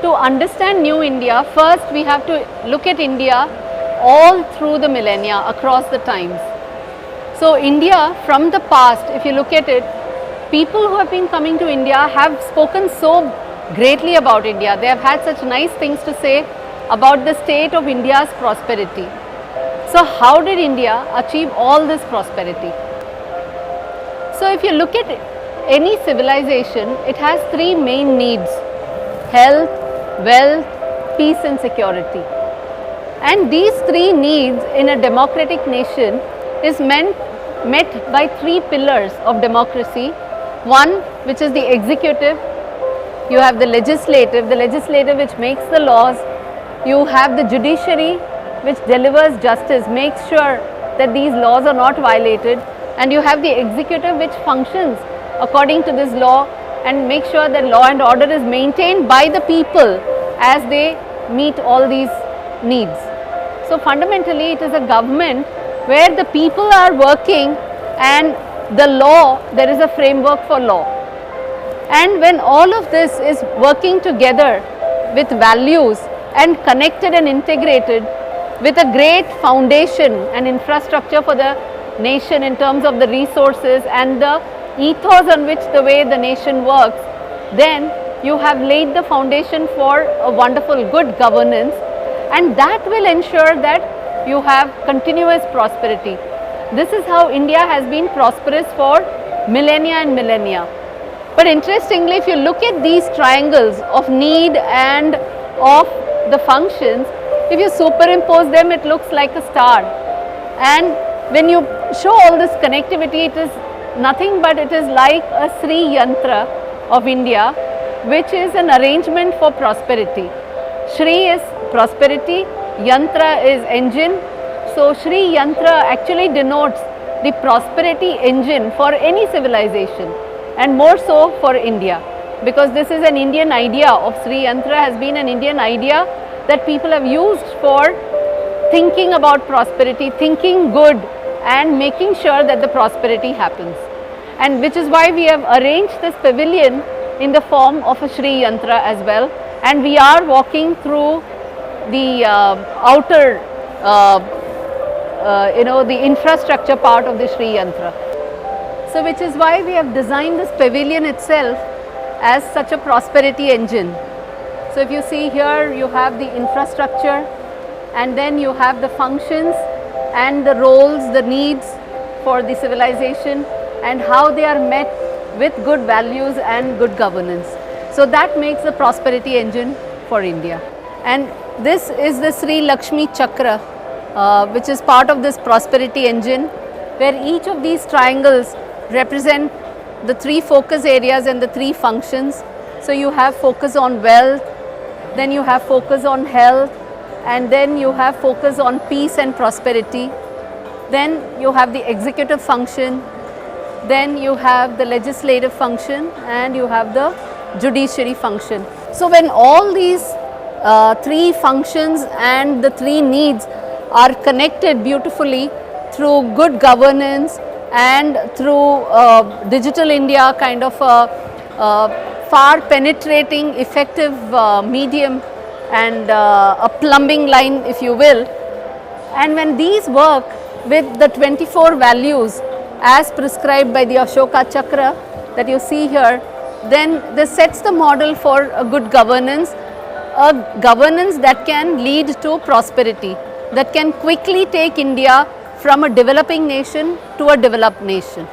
to understand New India, first we have to look at India all through the millennia, across the times. So India from the past, if you look at it, people who have been coming to India have spoken so greatly about India. They have had such nice things to say about the state of India's prosperity. So how did India achieve all this prosperity? So if you look at any civilization, it has three main needs: health, wealth, peace and security. And these three needs in a democratic nation is met by three pillars of democracy. One, which is the executive. You have the legislative which makes the laws. You have the judiciary, which delivers justice, makes sure that these laws are not violated. And you have the executive, which functions according to this law and makes sure that law and order is maintained by the people as they meet all these needs. So fundamentally it is a government where the people are working and the law, there is a framework for law. And when all of this is working together with values and connected and integrated with a great foundation and infrastructure for the nation in terms of the resources and the ethos on which the way the nation works, then you have laid the foundation for a wonderful good governance, and that will ensure that you have continuous prosperity. This is how India has been prosperous for millennia and millennia. But interestingly, if you look at these triangles of need and of the functions, if you superimpose them, it looks like a star. And when you show all this connectivity, it is nothing but it is like a Sri Yantra of India, which is an arrangement for prosperity. Shri is prosperity, Yantra is engine. So Shri Yantra actually denotes the prosperity engine for any civilization, and more so for India, because this is an Indian idea of Sri Yantra, has been an Indian idea that people have used for thinking about prosperity, thinking good and making sure that the prosperity happens. And which is why we have arranged this pavilion in the form of a Shri Yantra as well, and we are walking through the outer the infrastructure part of the Shri Yantra. So which is why we have designed this pavilion itself as such a prosperity engine. So if you see here, you have the infrastructure, and then you have the functions and the roles, the needs for the civilization, and how they are met with good values and good governance. So that makes the prosperity engine for India. And this is the Sri Lakshmi Chakra, which is part of this prosperity engine, where each of these triangles represent the three focus areas and the three functions. So you have focus on wealth, then you have focus on health, and then you have focus on peace and prosperity. Then you have the executive function, then you have the legislative function, and you have the judiciary function. So when all these three functions and the three needs are connected beautifully through good governance and through digital India kind of a far penetrating effective medium and a plumbing line, if you will, and when these work with the 24 values as prescribed by the Ashoka Chakra that you see here, then this sets the model for a good governance, a governance that can lead to prosperity, that can quickly take India from a developing nation to a developed nation.